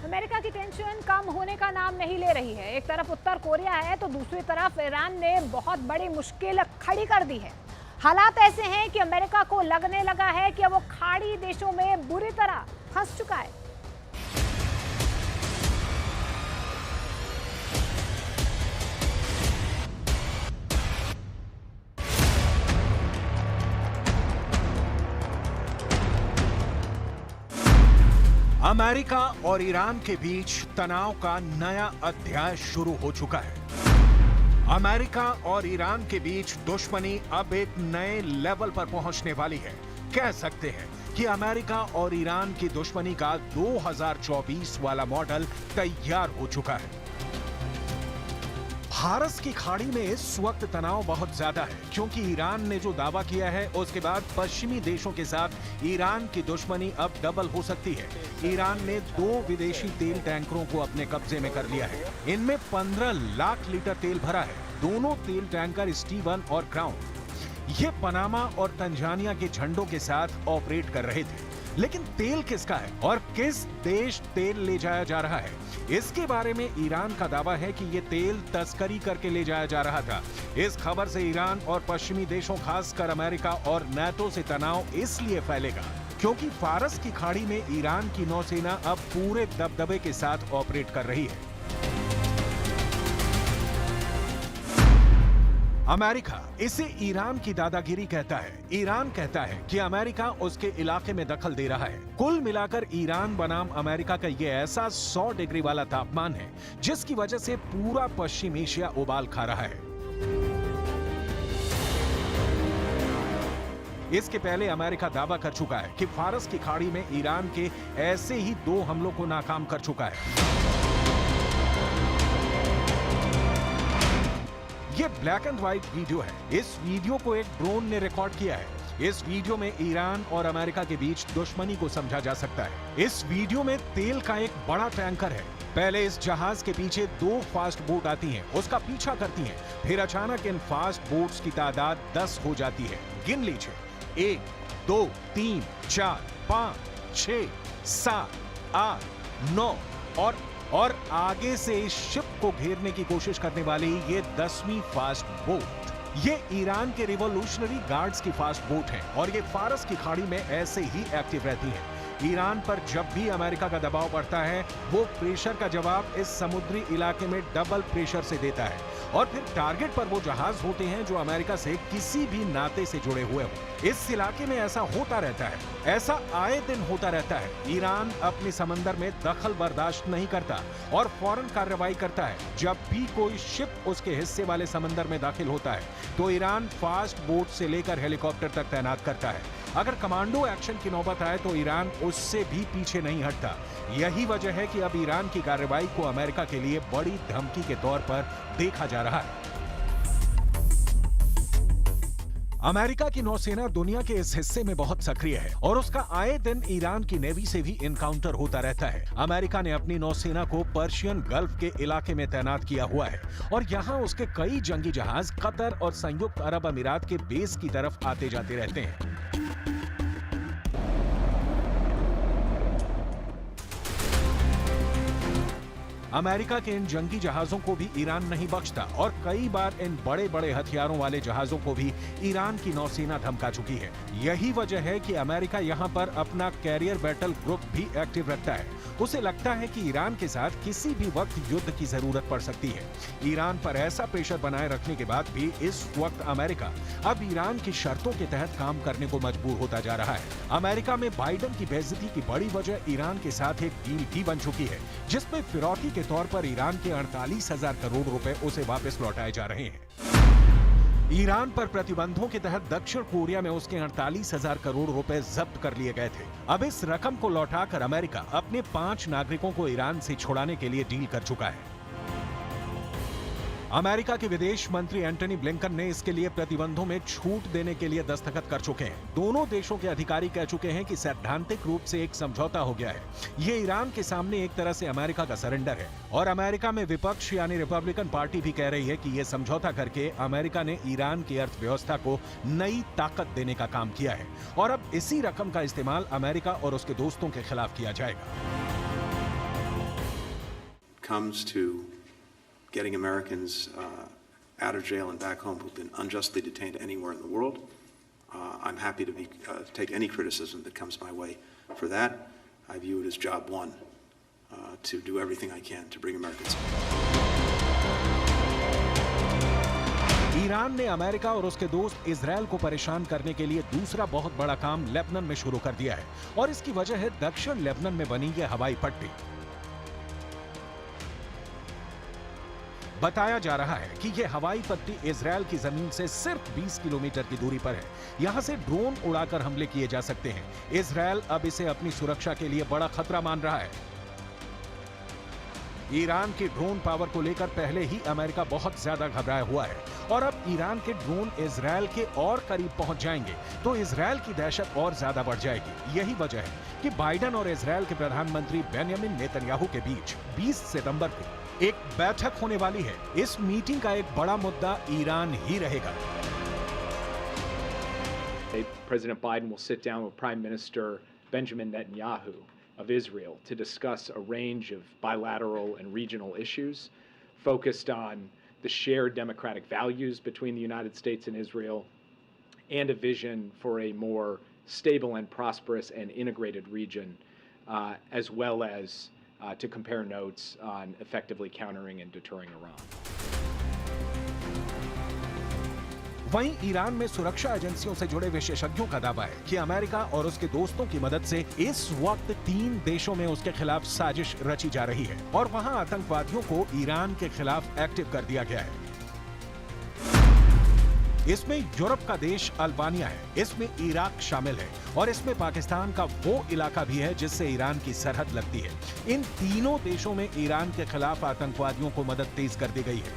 America की tension कम होने का नाम नहीं ले रही है। एक तरफ उत्तर कोरिया है तो दूसरी तरफ ईरान ने बहुत बड़ी मुश्किल खड़ी कर दी है। हालात ऐसे हैं कि अमेरिका को लगने लगा है कि वो खाड़ी देशों में बुरी तरह फंस चुका है। अमेरिका और ईरान के बीच तनाव का नया अध्याय शुरू हो चुका है। अमेरिका और ईरान के बीच दुश्मनी अब एक नए लेवल पर पहुंचने वाली है। कह सकते हैं कि अमेरिका और ईरान की दुश्मनी का 2024 वाला मॉडल तैयार हो चुका है। फारस की खाड़ी में इस वक्त तनाव बहुत ज्यादा है, क्योंकि ईरान ने जो दावा किया है उसके बाद पश्चिमी देशों के साथ ईरान की दुश्मनी अब डबल हो सकती है। ईरान ने 2 विदेशी तेल टैंकरों को अपने कब्जे में कर लिया है। इनमें 15 लाख लीटर तेल भरा है। दोनों तेल टैंकर स्टीवन और क्राउन ये पनामा और तंजानिया के झंडों के साथ ऑपरेट कर रहे थे। लेकिन तेल किसका है और किस देश तेल ले जाया जा रहा है, इसके बारे में ईरान का दावा है कि ये तेल तस्करी करके ले जाया जा रहा था। इस खबर से ईरान और पश्चिमी देशों, खासकर अमेरिका और नाटो से तनाव इसलिए फैलेगा क्योंकि फारस की खाड़ी में ईरान की नौसेना अब पूरे दबदबे के साथ ऑपरेट कर रही है। अमेरिका इसे ईरान की दादागिरी कहता है। ईरान कहता है कि अमेरिका उसके इलाके में दखल दे रहा है। कुल मिलाकर ईरान बनाम अमेरिका का ये ऐसा 100 डिग्री वाला तापमान है जिसकी वजह से पूरा पश्चिम एशिया उबाल खा रहा है। इसके पहले अमेरिका दावा कर चुका है कि फारस की खाड़ी में ईरान के ऐसे ही 2 हमलों को नाकाम कर चुका है। ये ब्लैक एंड व्हाइट वीडियो है। इस वीडियो को एक ड्रोन ने रिकॉर्ड किया है। इस वीडियो में ईरान और अमेरिका के बीच दुश्मनी को समझा जा सकता है। इस वीडियो में तेल का एक बड़ा टैंकर है। पहले इस जहाज के पीछे 2 फास्ट बोट आती हैं, उसका पीछा करती हैं। फिर अचानक इन फास्ट बोट्स की तादाद 10 हो जाती है। गिन लीजिए, 1 2 3 4 5 6 7 8 9 और आगे से इस शिप को घेरने की कोशिश करने वाली ये 10वीं फास्ट बोट। ये ईरान के रिवॉल्यूशनरी गार्ड्स की फास्ट बोट है और ये फारस की खाड़ी में ऐसे ही एक्टिव रहती है। ईरान पर जब भी अमेरिका का दबाव बढ़ता है वो प्रेशर का जवाब इस समुद्री इलाके में डबल प्रेशर से देता है और फिर टारगेट पर वो जहाज होते हैं जो अमेरिका से किसी भी नाते से जुड़े हुए हो। इस इलाके में ऐसा होता रहता है, ऐसा आए दिन होता रहता है। ईरान अपने समंदर में दखल बर्दाश्त नहीं करता और फौरन कार्रवाई करता है। जब भी कोई शिप उसके हिस्से वाले समंदर में दाखिल होता है तो ईरान फास्ट बोट से लेकर हेलीकॉप्टर तक तैनात करता है। अगर कमांडो एक्शन की नौबत आए तो ईरान उससे भी पीछे नहीं हटता। यही वजह है कि अब ईरान की कार्रवाई को अमेरिका के लिए बड़ी धमकी के तौर पर देखा जा रहा है। अमेरिका की नौसेना दुनिया के इस हिस्से में बहुत सक्रिय है और उसका आए दिन ईरान की नेवी से भी इनकाउंटर होता रहता है। अमेरिका ने अपनी नौसेना को पर्शियन गल्फ के इलाके में तैनात किया हुआ है और यहाँ उसके कई जंगी जहाज कतर और संयुक्त अरब अमीरात के बेस की तरफ आते जाते रहते हैं। अमेरिका के इन जंगी जहाजों को भी ईरान नहीं बख्शता और कई बार इन बड़े बड़े हथियारों वाले जहाजों को भी ईरान की नौसेना धमका चुकी है। यही वजह है कि अमेरिका यहां पर अपना कैरियर बैटल ग्रुप भी एक्टिव रखता है। उसे लगता है कि ईरान के साथ किसी भी वक्त युद्ध की जरूरत पड़ सकती है। ईरान पर ऐसा प्रेशर बनाए रखने के बाद भी इस वक्त अमेरिका अब ईरान की शर्तों के तहत काम करने को मजबूर होता जा रहा है। अमेरिका में बाइडेन की बेइज्जती की बड़ी वजह ईरान के साथ एक डील भी बन चुकी है जिसमें फिरौती के तौर पर ईरान के 48,000 करोड़ रुपए उसे वापस लौटाए जा रहे हैं। ईरान पर प्रतिबंधों के तहत दक्षिण कोरिया में उसके 48,000 करोड़ रुपए जब्त कर लिए गए थे। अब इस रकम को लौटाकर अमेरिका अपने 5 नागरिकों को ईरान से छुड़ाने के लिए डील कर चुका है। अमेरिका के विदेश मंत्री एंटनी ब्लिंकन ने इसके लिए प्रतिबंधों में छूट देने के लिए दस्तखत कर चुके हैं। दोनों देशों के अधिकारी कह चुके हैं कि सैद्धांतिक रूप से एक समझौता हो गया है। ये ईरान के सामने एक तरह से अमेरिका का सरेंडर है और अमेरिका में विपक्ष यानी रिपब्लिकन पार्टी भी कह रही है कि ये समझौता करके अमेरिका ने ईरान की अर्थव्यवस्था को नई ताकत देने का काम किया है और अब इसी रकम का इस्तेमाल अमेरिका और उसके दोस्तों के खिलाफ किया जाएगा। comes to getting Americans out of jail and back home who've been unjustly detained anywhere in the world, I'm happy to take any criticism that comes my way for that. I view it as job one, to do everything I can to bring Americans home. Iran ने America और उसके दोस्त Israel को परेशान करने के लिए दूसरा बहुत बड़ा काम लेबनान में शुरू कर दिया है और इसकी वजह है दक्षिण लेबनान में बनी ये हवाई पट्टी। बताया जा रहा है कि यह हवाई पट्टी इजरायल की जमीन से सिर्फ 20 किलोमीटर की दूरी पर है। यहां से ड्रोन उड़ाकर हमले किए जा सकते हैं। इजरायल अब इसे अपनी सुरक्षा के लिए बड़ा खतरा मान रहा है। ईरान की ड्रोन पावर को लेकर पहले ही अमेरिका बहुत ज्यादा घबराया हुआ है और अब ईरान के ड्रोन इजरायल के और करीब पहुंच जाएंगे तो इजरायल की दहशत और ज्यादा बढ़ जाएगी। यही वजह है कि बाइडेन और इजरायल के प्रधानमंत्री बेंयामिन नेतन्याहू के बीच 20 सितंबर को एक बैठक होने वाली है। इस मीटिंग का एक बड़ा मुद्दा ईरान ही रहेगा। President Biden will sit down with Prime Minister Benjamin Netanyahu of Israel to discuss a range of bilateral and regional issues focused on the shared democratic values between the United States and Israel and a vision for a more stable and prosperous and integrated region, as well as to compare notes on effectively countering and deterring Iran. वहीं Iran में सुरक्षा एजेंसियों से जुड़े विशेषज्ञों का दावा है कि अमेरिका और उसके दोस्तों की मदद से इस वक्त 3 देशों में उसके खिलाफ साजिश रची जा रही है और वहां आतंकवादियों को ईरान के खिलाफ एक्टिव कर दिया गया है। इसमें यूरोप का देश अल्बानिया है, इसमें इराक शामिल है और इसमें पाकिस्तान का वो इलाका भी है जिससे ईरान की सरहद लगती है। इन तीनों देशों में ईरान के खिलाफ आतंकवादियों को मदद तेज कर दी गई है।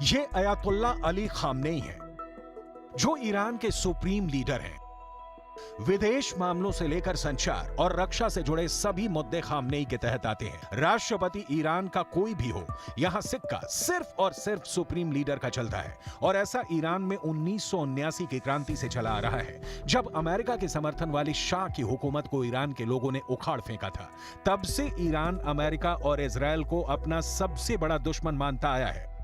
ये अयातुल्ला अली खामनेई हैं, जो ईरान के सुप्रीम लीडर हैं। विदेश मामलों से लेकर संचार और रक्षा से जुड़े सभी मुद्दे खामनेई के तहत आते हैं। राष्ट्रपति ईरान का कोई भी हो, यहां सिक्का सिर्फ और सिर्फ सुप्रीम लीडर का चलता है और ऐसा ईरान में 1979 की क्रांति से चला आ रहा है, जब अमेरिका के समर्थन वाली शाह की हुकूमत को ईरान के लोगों ने उखाड़ फेंका था। तब से ईरान अमेरिका और इजरायल को अपना सबसे बड़ा दुश्मन मानता आया है।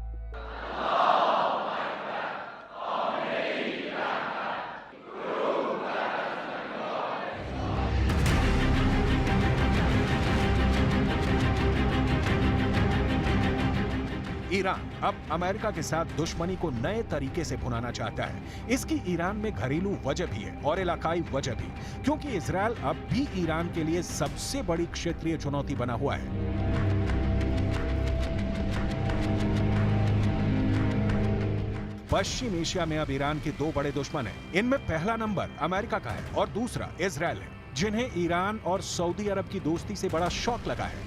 ईरान अब अमेरिका के साथ दुश्मनी को नए तरीके से भुनाना चाहता है। इसकी ईरान में घरेलू वजह भी है और इलाकाई वजह भी, क्योंकि इजरायल अब भी ईरान के लिए सबसे बड़ी क्षेत्रीय चुनौती बना हुआ है। पश्चिम एशिया में अब ईरान के 2 बड़े दुश्मन हैं। इनमें पहला नंबर अमेरिका का है और दूसरा इजरायल है, जिन्हें ईरान और सऊदी अरब की दोस्ती से बड़ा शौक लगा है।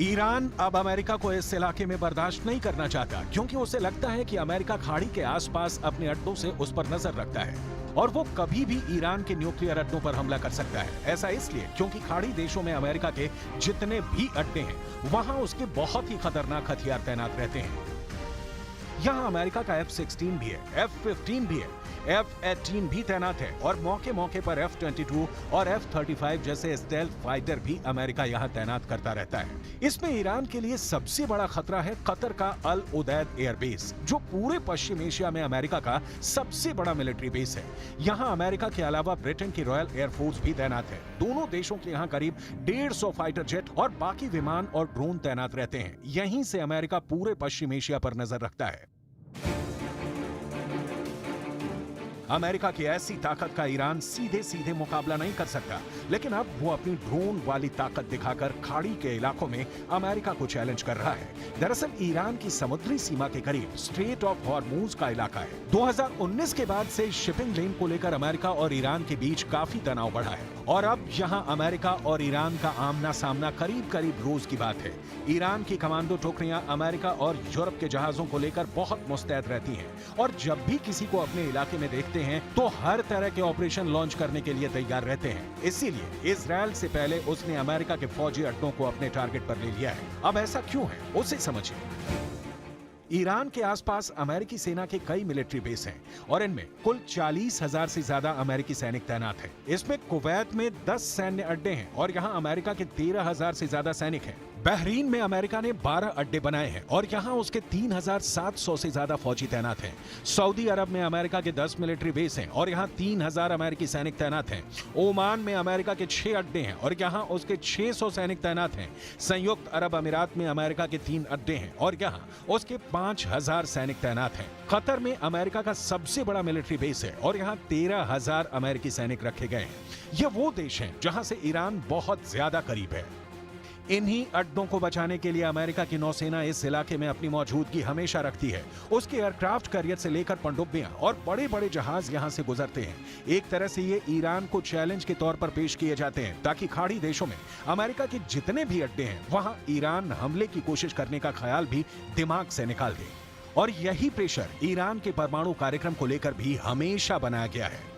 ईरान अब अमेरिका को इस इलाके में बर्दाश्त नहीं करना चाहता, क्योंकि उसे लगता है कि अमेरिका खाड़ी के आसपास अपने अड्डों से उस पर नजर रखता है और वो कभी भी ईरान के न्यूक्लियर अड्डों पर हमला कर सकता है। ऐसा इसलिए क्योंकि खाड़ी देशों में अमेरिका के जितने भी अड्डे हैं, वहां उसके बहुत ही खतरनाक हथियार तैनात रहते हैं। यहां अमेरिका का F-16 भी है, F-15 भी है। F-18 भी तैनात है और मौके मौके पर F-22 और F-35 जैसे स्टेल्थ फाइटर भी अमेरिका यहां तैनात करता रहता है। इसमें ईरान के लिए सबसे बड़ा खतरा है कतर का अल उदैद एयरबेस, जो पूरे पश्चिम एशिया में अमेरिका का सबसे बड़ा मिलिट्री बेस है। यहां अमेरिका के अलावा ब्रिटेन की रॉयल एयरफोर्स भी तैनात है। दोनों देशों के यहां करीब 150 फाइटर जेट और बाकी विमान और ड्रोन तैनात रहते हैं। यहीं से अमेरिका पूरे पश्चिम एशिया पर नजर रखता है। अमेरिका की ऐसी ताकत का ईरान सीधे सीधे मुकाबला नहीं कर सकता, लेकिन अब वो अपनी ड्रोन वाली ताकत दिखाकर खाड़ी के इलाकों में अमेरिका को चैलेंज कर रहा है। दरअसल ईरान की समुद्री सीमा के करीब स्ट्रेट ऑफ हॉर्मूज का इलाका है। 2019 के बाद से शिपिंग लेन को लेकर अमेरिका और ईरान के बीच काफी तनाव बढ़ा है और अब यहां अमेरिका और ईरान का आमना सामना करीब करीब रोज की बात है। ईरान की कमांडो टुकड़ियां अमेरिका और यूरोप के जहाजों को लेकर बहुत मुस्तैद रहती हैं और जब भी किसी को अपने इलाके में देखते हैं तो हर तरह के ऑपरेशन लॉन्च करने के लिए तैयार रहते हैं। इसीलिए इजराइल से पहले उसने अमेरिका के फौजी अड्डों को अपने टारगेट पर ले लिया है। अब ऐसा क्यों है, उसे समझिए। ईरान के आसपास अमेरिकी सेना के कई मिलिट्री बेस हैं और इनमें कुल 40,000 से ज्यादा अमेरिकी सैनिक तैनात हैं। इसमें कुवैत में 10 सैन्य अड्डे हैं और यहाँ अमेरिका के 13,000 से ज्यादा सैनिक हैं। बहरीन में अमेरिका ने 12 अड्डे बनाए हैं और यहाँ उसके 3,700 से ज्यादा फौजी तैनात हैं। सऊदी अरब में अमेरिका के 10 मिलिट्री बेस हैं और यहाँ 3,000 अमेरिकी सैनिक तैनात हैं। ओमान में अमेरिका के 6 अड्डे हैं और यहाँ उसके 600 सैनिक तैनात हैं। संयुक्त अरब अमीरात में अमेरिका के 3 अड्डे हैं और यहाँ उसके 5,000 सैनिक तैनात हैं। कतर में अमेरिका का सबसे बड़ा मिलिट्री बेस है और यहाँ 13,000 अमेरिकी सैनिक रखे गए हैं। ये वो देश हैं जहाँ से ईरान बहुत ज्यादा करीब है। इन्हीं अड्डों को बचाने के लिए अमेरिका की नौसेना इस इलाके में अपनी मौजूदगी हमेशा रखती है। उसके एयरक्राफ्ट कैरियर से लेकर पनडुब्बियां और बड़े बड़े जहाज यहां से गुजरते हैं। एक तरह से ये ईरान को चैलेंज के तौर पर पेश किए जाते हैं ताकि खाड़ी देशों में अमेरिका के जितने भी अड्डे हैं वहां ईरान हमले की कोशिश करने का ख्याल भी दिमाग से निकाल दे। और यही प्रेशर ईरान के परमाणु कार्यक्रम को लेकर भी हमेशा बनाया गया है।